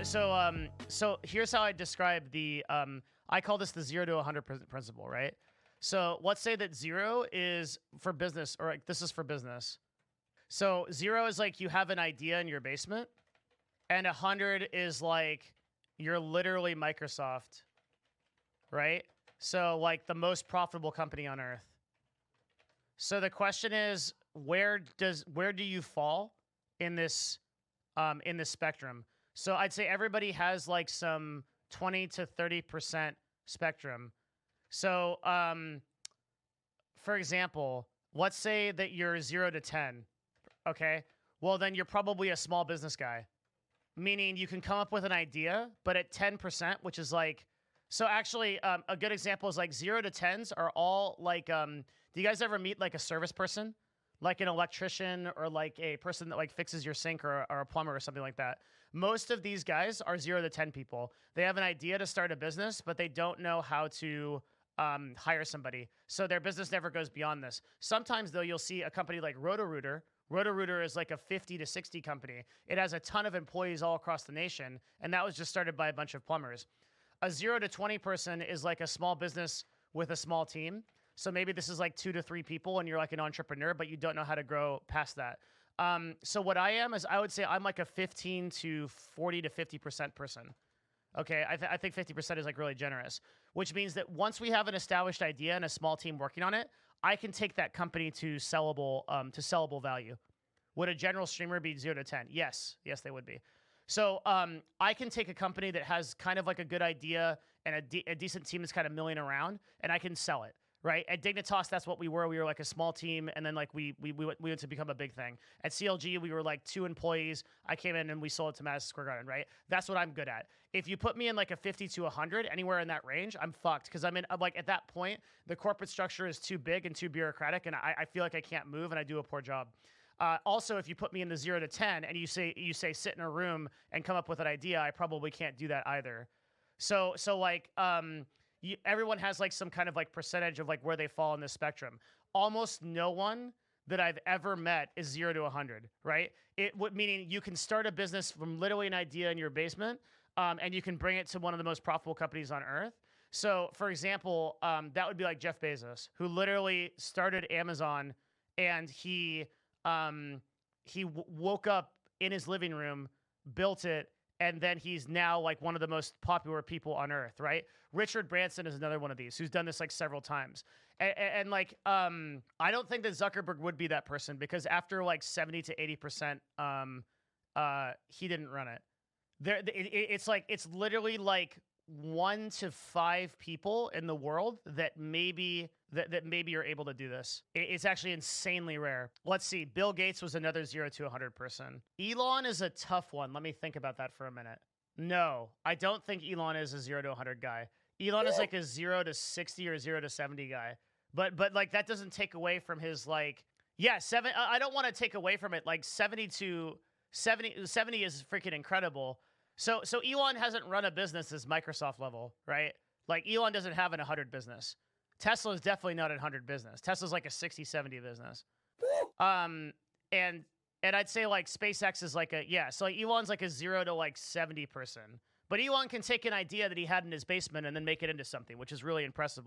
So here's how I describe the I call this the 0 to 100 principle, right? So let's say that 0 is for business, or like this is for business. So 0 is like you have an idea in your basement, and 100 is like you're literally Microsoft, right? So like the most profitable company on earth. So the question is, where do you fall in this spectrum? So I'd say everybody has like some 20 to 30% spectrum. So for example, let's say that you're 0 to 10. Okay, well then you're probably a small business guy, meaning you can come up with an idea, but at 10%, which is like, so actually a good example is like 0 to 10s are all like, do you guys ever meet like a service person? Like an electrician or like a person that like fixes your sink or a plumber or something like that. Most of these guys are 0 to 10 people. They have an idea to start a business, but they don't know how to hire somebody. So their business never goes beyond this. Sometimes though, you'll see a company like Roto-Rooter. Roto-Rooter is like a 50 to 60 company. It has a ton of employees all across the nation. And that was just started by a bunch of plumbers. A 0 to 20 person is like a small business with a small team. So maybe this is like 2 to 3 people and you're like an entrepreneur, but you don't know how to grow past that. So what I am is I would say I'm like a 15 to 40 to 50% person. Okay, I think 50% is like really generous, which means that once we have an established idea and a small team working on it, I can take that company to sellable value. Would a general streamer be 0 to 10? Yes, they would be. So I can take a company that has kind of like a good idea and a decent team that's kind of milling around, and I can sell it. Right? At Dignitas, that's what we were. We were like a small team, and then like we went to become a big thing. At CLG, we were like 2 employees. I came in and we sold it to Madison Square Garden, right? That's what I'm good at. If you put me in like a 50 to 100, anywhere in that range, I'm fucked, because I'm like at that point, the corporate structure is too big and too bureaucratic, and I feel like I can't move and I do a poor job. Also, if you put me in the 0 to 10 and you say sit in a room and come up with an idea, I probably can't do that either. So like everyone has like some kind of like percentage of like where they fall in this spectrum. Almost no one that I've ever met is 0 to 100, right? Meaning you can start a business from literally an idea in your basement, and you can bring it to one of the most profitable companies on earth. So for example, that would be like Jeff Bezos, who literally started Amazon, and he woke up in his living room, built it, and then he's now like one of the most popular people on earth, right? Richard Branson is another one of these who's done this like several times. And like, I don't think that Zuckerberg would be that person, because after like 70 to 80%, he didn't run it. It's literally like 1 to 5 people in the world that maybe are able to do this. It's actually insanely rare. Let's see. Bill Gates was another 0 to 100 person. Elon is a tough one. Let me think about that for a minute. No, I don't think Elon is a 0 to 100 guy. Elon is like a 0 to 60 or 0 to 70 guy. But like that doesn't take away from his like, yeah, 7. I don't want to take away from it. Like 70 is freaking incredible. So Elon hasn't run a business that's Microsoft level, right? Like Elon doesn't have an 100 business. Tesla is definitely not a 100 business. Tesla's like a 60, 70 business. And I'd say like SpaceX is like so like Elon's like a 0 to like 70 person. But Elon can take an idea that he had in his basement and then make it into something, which is really impressive,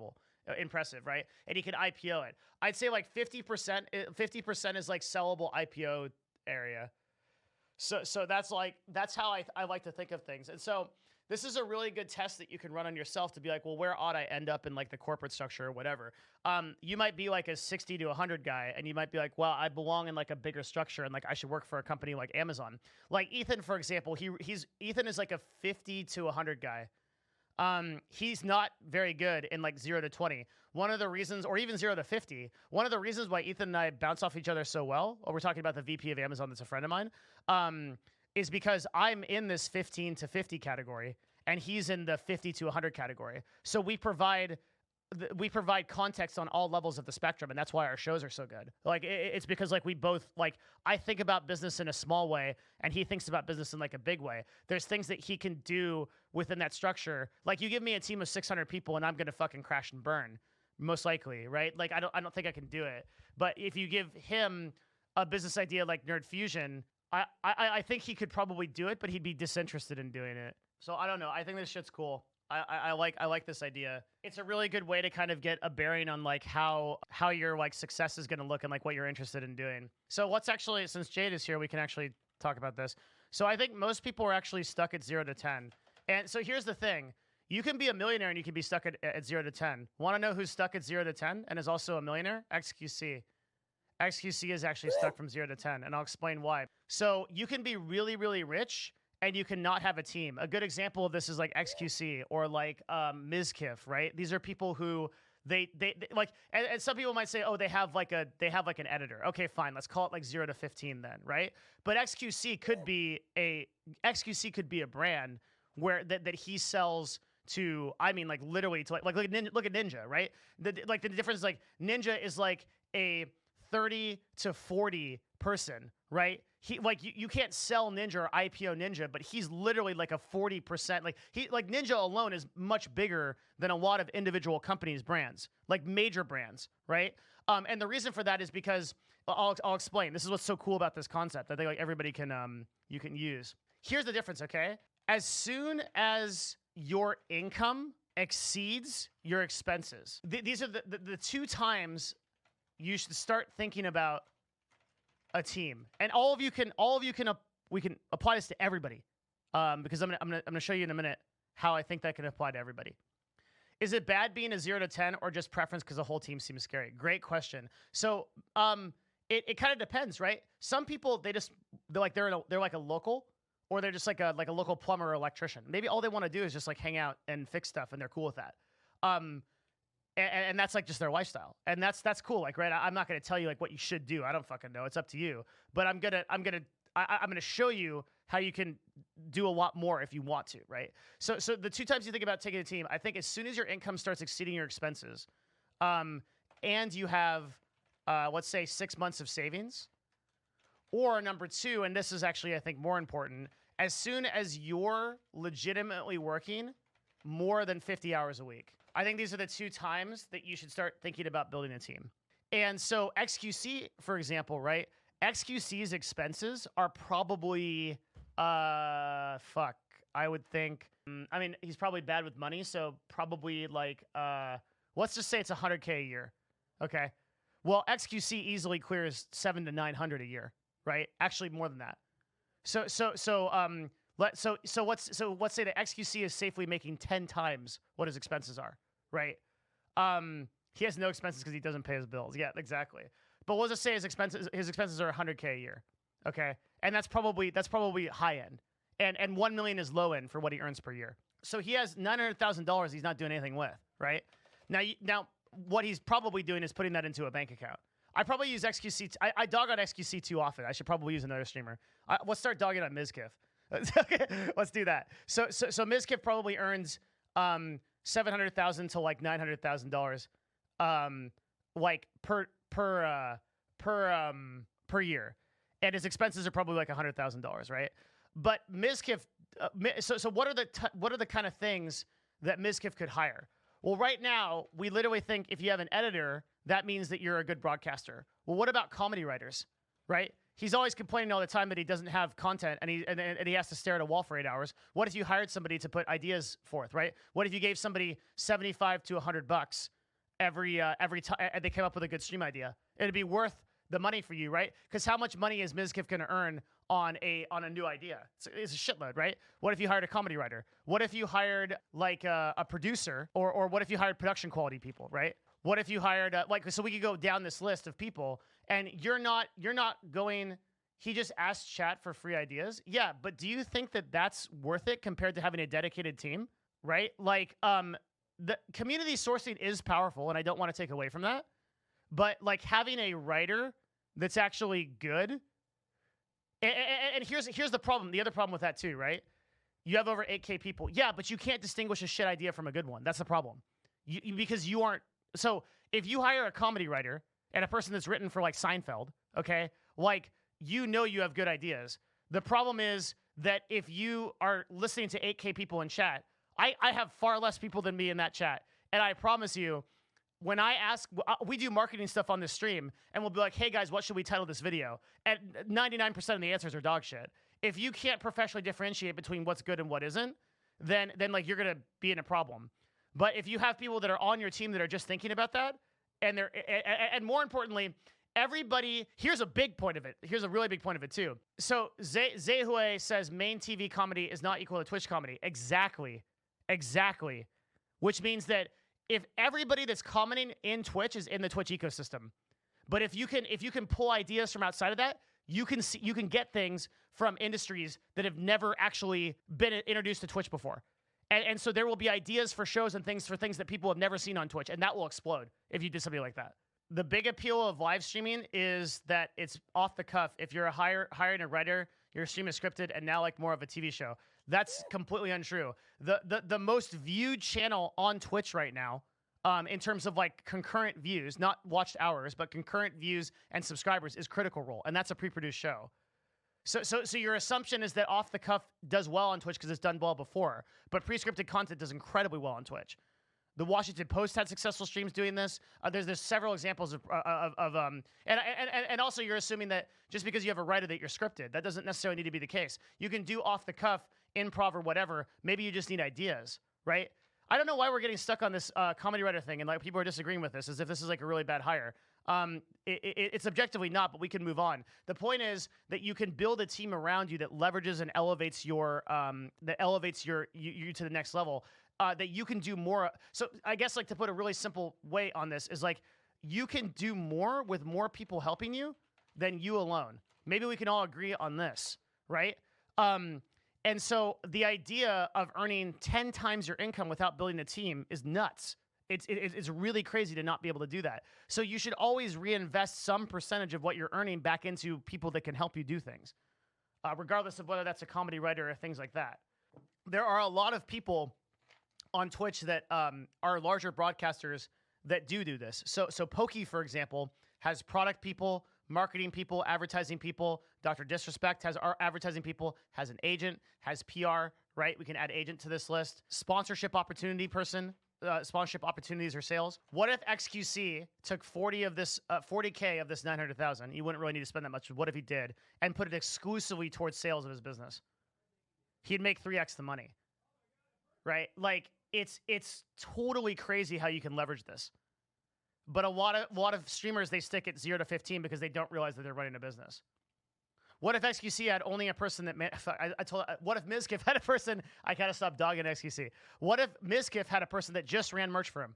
right? And he can IPO it. I'd say like 50% is like sellable IPO area. So that's how I like to think of things. And so this is a really good test that you can run on yourself to be like, well, where ought I end up in like the corporate structure or whatever? You might be like a 60 to 100 guy, and you might be like, well, I belong in like a bigger structure, and like I should work for a company like Amazon. Like Ethan, for example, Ethan is like a 50 to 100 guy. He's not very good in like 0 to 20. One of the reasons, or even 0 to 50, one of the reasons why Ethan and I bounce off each other so well, or we're talking about the VP of Amazon that's a friend of mine, is because I'm in this 15 to 50 category, and he's in the 50 to 100 category. So we provide context on all levels of the spectrum, and that's why our shows are so good. Like it's because like we both like, I think about business in a small way, and he thinks about business in like a big way. There's things that he can do within that structure. Like you give me a team of 600 people, and I'm gonna fucking crash and burn, most likely, right? Like I don't think I can do it. But if you give him a business idea like Nerd Fusion, I think he could probably do it, but he'd be disinterested in doing it. So I don't know. I think this shit's cool. I like this idea. It's a really good way to kind of get a bearing on like how your like success is going to look and like what you're interested in doing. So what's actually, since Jade is here, we can actually talk about this. So I think most people are actually stuck at 0 to 10. And so here's the thing. You can be a millionaire and you can be stuck at 0 to 10. Want to know who's stuck at 0 to 10 and is also a millionaire? XQC. XQC is actually stuck from 0 to 10, and I'll explain why. So you can be really, really rich, and you cannot have a team. A good example of this is like XQC or like Mizkif, right? These are people who they like, and some people might say, oh, they have like an editor. Okay, fine, let's call it like 0 to 15 then, right? But XQC could be a brand where that he sells to. I mean, like literally to like Ninja, look at Ninja, right? The difference is like Ninja is like a 30 to 40 person, right? He like you can't sell Ninja or IPO Ninja, but he's literally like a 40%. Like Ninja alone is much bigger than a lot of individual companies' brands, like major brands, right? And the reason for that is because I'll explain. This is what's so cool about this concept. I think like everybody can you can use. Here's the difference, okay? As soon as your income exceeds your expenses, these are the two times you should start thinking about a team. And we can apply this to everybody. Because I'm gonna show you in a minute how I think that can apply to everybody. Is it bad being a 0 to 10 or just preference because the whole team seems scary? Great question. So it kind of depends, right? Some people they're like a local, or they're just like a local plumber or electrician. Maybe all they want to do is just like hang out and fix stuff, and they're cool with that. And that's like just their lifestyle, and that's cool. Like, right? I'm not gonna tell you like what you should do. I don't fucking know. It's up to you. But I'm gonna show you how you can do a lot more if you want to, right? So the two times you think about taking a team, I think as soon as your income starts exceeding your expenses, and you have let's say 6 months of savings, or number two, and this is actually I think more important, as soon as you're legitimately working more than 50 hours a week. I think these are the two times that you should start thinking about building a team. And so XQC, for example, right? XQC's expenses are probably, I would think, I mean, he's probably bad with money. So probably like, let's just say it's 100K a year. Okay. Well, XQC easily clears 700 to 900 a year, right? Actually more than that. So let's say that XQC is safely making 10 times what his expenses are. Right. He has no expenses because he doesn't pay his bills. Yeah, exactly. But we'll just say his expenses are 100K a year. Okay. And that's probably high end. And 1 million is low end for what he earns per year. So he has $900,000 he's not doing anything with, right? Now what he's probably doing is putting that into a bank account. I probably use XQC. I dog on XQC too often. I should probably use another streamer. Let's start dogging on Mizkif. Okay, let's do that. So Mizkif probably earns $700,000 to like $900,000, like per year, and his expenses are probably like $100,000, right? But Mizkif, so what are the kind of things that Mizkif could hire? Well, right now we literally think if you have an editor, that means that you're a good broadcaster. Well, what about comedy writers, right? He's always complaining all the time that he doesn't have content and he has to stare at a wall for 8 hours. What if you hired somebody to put ideas forth, right? What if you gave somebody $75 to $100 every time and they came up with a good stream idea? It'd be worth the money for you, right? Because how much money is Mizkif going to earn on a new idea? It's a shitload, right? What if you hired a comedy writer? What if you hired like a producer, or what if you hired production quality people, right? What if you hired so we could go down this list of people. And you're not going, he just asked chat for free ideas. Yeah, but do you think that that's worth it compared to having a dedicated team, right? Like, the community sourcing is powerful, and I don't want to take away from that. But like having a writer that's actually good, and here's the problem. The other problem with that too, right? You have over 8K people. Yeah, but you can't distinguish a shit idea from a good one. That's the problem. Because you aren't. So if you hire a comedy writer and a person that's written for like Seinfeld, okay, like you have good ideas. The problem is that if you are listening to 8K people in chat, I have far less people than me in that chat. And I promise you, when I ask, we do marketing stuff on this stream, and we'll be like, hey guys, what should we title this video? And 99% of the answers are dog shit. If you can't professionally differentiate between what's good and what isn't, then like you're gonna be in a problem. But if you have people that are on your team that are just thinking about that, and more importantly, everybody, here's a big point of it. Here's a really big point of it too. So Zehue says main TV comedy is not equal to Twitch comedy. Exactly. Which means that if everybody that's commenting in Twitch is in the Twitch ecosystem, but if you can pull ideas from outside of that, you can get things from industries that have never actually been introduced to Twitch before. And so there will be ideas for shows and things that people have never seen on Twitch, and that will explode if you did something like that. The big appeal of live streaming is that it's off the cuff. If you're hiring a writer, your stream is scripted and now like more of a TV show. That's completely untrue. The most viewed channel on Twitch right now, in terms of like concurrent views, not watched hours, but concurrent views and subscribers, is Critical Role, and that's a pre-produced show. So your assumption is that off the cuff does well on Twitch because it's done well before, but pre-scripted content does incredibly well on Twitch. The Washington Post had successful streams doing this. There's several examples and also you're assuming that just because you have a writer that you're scripted, that doesn't necessarily need to be the case. You can do off the cuff, improv or whatever. Maybe you just need ideas, right? I don't know why we're getting stuck on this comedy writer thing, and like people are disagreeing with this as if this is like a really bad hire. It's objectively not, but we can move on. The point is that you can build a team around you that leverages and elevates you to the next level. That you can do more. So I guess like to put a really simple way on this is like you can do more with more people helping you than you alone. Maybe we can all agree on this, right? And so the idea of earning 10 times your income without building a team is nuts. It's really crazy to not be able to do that. So you should always reinvest some percentage of what you're earning back into people that can help you do things, regardless of whether that's a comedy writer or things like that. There are a lot of people on Twitch that are larger broadcasters that do this. So Pokey, for example, has product people, marketing people, advertising people. Dr. Disrespect has our advertising people, has an agent, has PR, right? We can add agent to this list. Sponsorship opportunity person, sponsorship opportunities or sales. What if XQC took 40K of this 900,000? You wouldn't really need to spend that much. What if he did and put it exclusively towards sales of his business? He'd make 3x the money, right? Like it's totally crazy how you can leverage this. But a lot of streamers, they stick at 0 to 15 because they don't realize that they're running a business. What if XQC had only a person that what if Mizkif had a person? I gotta stop dogging XQC. What if Mizkif had a person that just ran merch for him,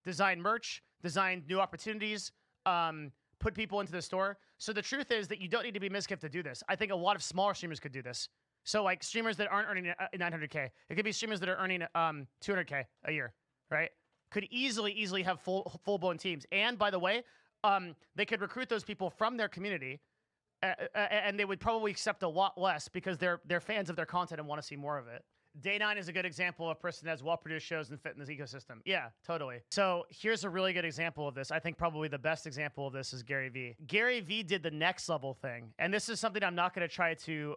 designed merch, designed new opportunities, put people into the store? So the truth is that you don't need to be Mizkif to do this. I think a lot of smaller streamers could do this. So like streamers that aren't earning 900K, it could be streamers that are earning 200K a year, right? Could easily have full-blown teams. And by the way, they could recruit those people from their community, and they would probably accept a lot less because they're fans of their content and want to see more of it. Day9 is a good example of a person that has well-produced shows and fit in this ecosystem. Yeah, totally. So here's a really good example of this. I think probably the best example of this is Gary Vee. Gary Vee did the next level thing. And this is something I'm not going to try to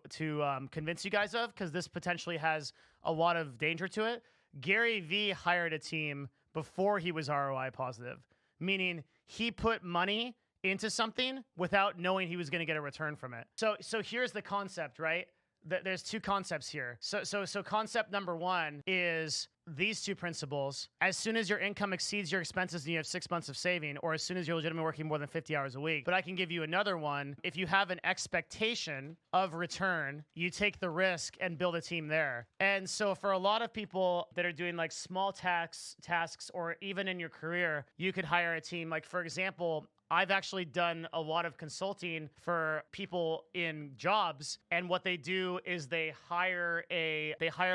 convince you guys of because this potentially has a lot of danger to it. Gary Vee hired a team before he was ROI positive, meaning he put money into something without knowing he was going to get a return from it. So here's the concept, right? There's two concepts here. So concept number one is these two principles. As soon as your income exceeds your expenses and you have 6 months of saving, or as soon as you're legitimately working more than 50 hours a week. But I can give you another one. If you have an expectation of return, you take the risk and build a team there. And so for a lot of people that are doing like small tasks, or even in your career, you could hire a team. Like for example, I've actually done a lot of consulting for people in jobs, and what they do is they hire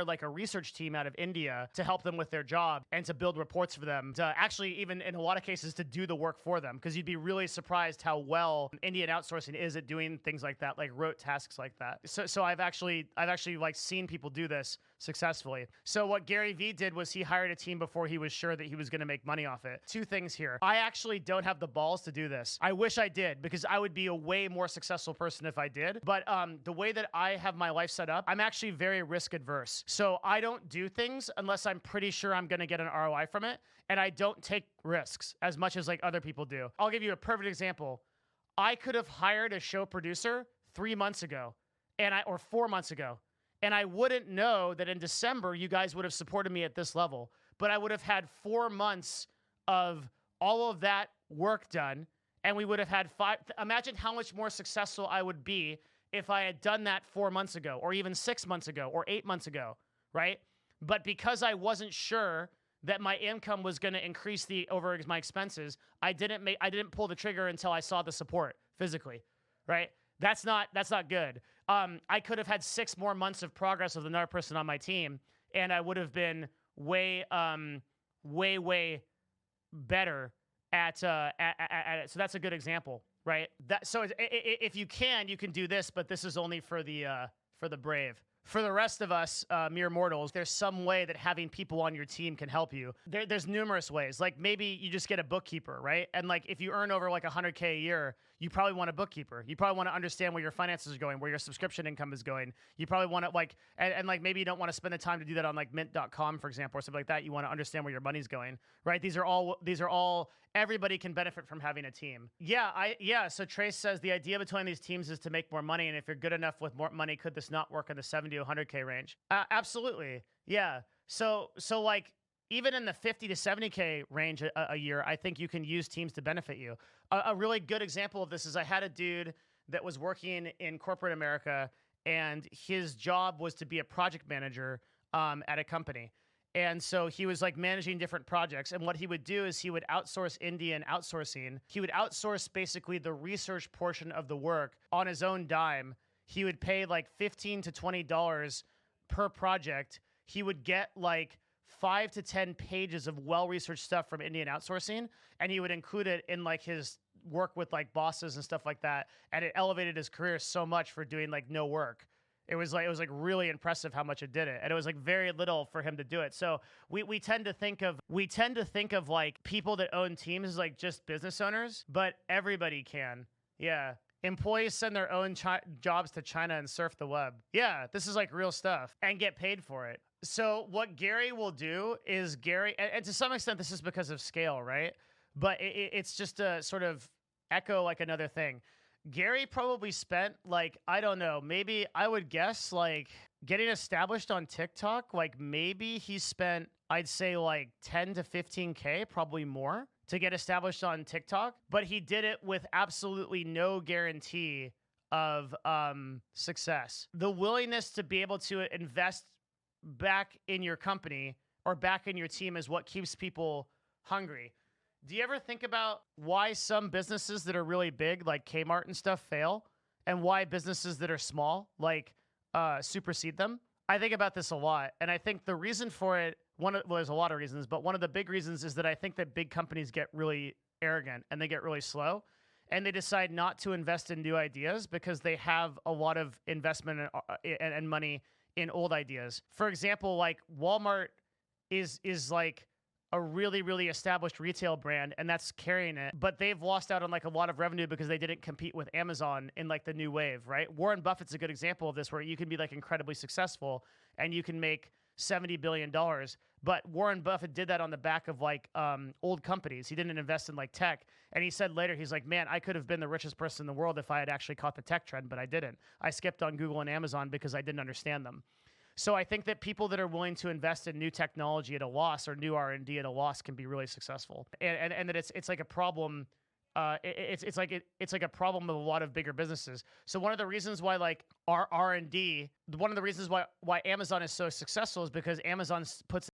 like a research team out of India to help them with their job and to build reports for them, to actually even in a lot of cases to do the work for them, because you'd be really surprised how well Indian outsourcing is at doing things like that, like rote tasks like that. So I've actually like seen people do this. successfully. So what Gary Vee did was he hired a team before he was sure that he was going to make money off it. Two things here. I actually don't have the balls to do this. I wish I did, because I would be a way more successful person if I did. But the way that I have my life set up, I'm actually very risk adverse. So I don't do things unless I'm pretty sure I'm going to get an ROI from it. And I don't take risks as much as like other people do. I'll give you a perfect example. I could have hired a show producer 3 months ago or 4 months ago. And I wouldn't know that in December, you guys would have supported me at this level. But I would have had 4 months of all of that work done. And we would have had 5. Imagine how much more successful I would be if I had done that 4 months ago, or even 6 months ago, or 8 months ago, right? But because I wasn't sure that my income was going to increase over my expenses, I didn't pull the trigger until I saw the support physically, right? That's not good. I could have had 6 more months of progress with another person on my team, and I would have been way better at it. So that's a good example, right? So if you can do this, but this is only for the brave. For the rest of us, mere mortals, there's some way that having people on your team can help you. There's numerous ways. Like maybe you just get a bookkeeper, right? And like if you earn over like $100K a year, you probably want a bookkeeper. You probably want to understand where your finances are going, where your subscription income is going. You probably want to like, and like maybe you don't want to spend the time to do that on like mint.com, for example, or something like that. You want to understand where your money's going, right? These are all, everybody can benefit from having a team. Yeah. So Trace says the idea between these teams is to make more money. And if you're good enough with more money, could this not work in the 70 to 100K range? Absolutely. Yeah. So like, even in the 50 to 70K range a year, I think you can use teams to benefit you. A really good example of this is I had a dude that was working in corporate America, and his job was to be a project manager at a company. And so he was like managing different projects. And what he would do is he would outsource Indian outsourcing. He would outsource basically the research portion of the work on his own dime. He would pay like $15 to $20 per project. He would get like 5 to 10 pages of well-researched stuff from Indian outsourcing, and he would include it in like his work with like bosses and stuff like that. And it elevated his career so much for doing like no work. It was like really impressive how much it did it. And it was like very little for him to do it. So we tend to think of like people that own teams as like just business owners, but everybody can. Yeah. Employees send their own jobs to China and surf the web. Yeah, this is like real stuff and get paid for it. So what Gary will do is and to some extent this is because of scale, right? But it's just to sort of echo like another thing. Gary probably spent like, I don't know, maybe I would guess like getting established on TikTok, like maybe he spent, I'd say like 10 to 15K, probably more, to get established on TikTok. But he did it with absolutely no guarantee of success. The willingness to be able to invest back in your company or back in your team is what keeps people hungry. Do you ever think about why some businesses that are really big, like Kmart and stuff, fail, and why businesses that are small, like supersede them? I think about this a lot, and I think the reason for it, there's a lot of reasons, but one of the big reasons is that I think that big companies get really arrogant and they get really slow, and they decide not to invest in new ideas because they have a lot of investment and money in old ideas. For example, like Walmart is like a really, really established retail brand, and that's carrying it. But they've lost out on like a lot of revenue because they didn't compete with Amazon in like the new wave, right? Warren Buffett's a good example of this, where you can be like incredibly successful and you can make $70 billion. But Warren Buffett did that on the back of like old companies. He didn't invest in like tech. And he said later, he's like, man, I could have been the richest person in the world if I had actually caught the tech trend, but I didn't. I skipped on Google and Amazon because I didn't understand them. So I think that people that are willing to invest in new technology at a loss or new R&D at a loss can be really successful, and that it's like a problem. It's like a problem with a lot of bigger businesses. So one of the reasons why like our R&D, one of the reasons why Amazon is so successful is because Amazon puts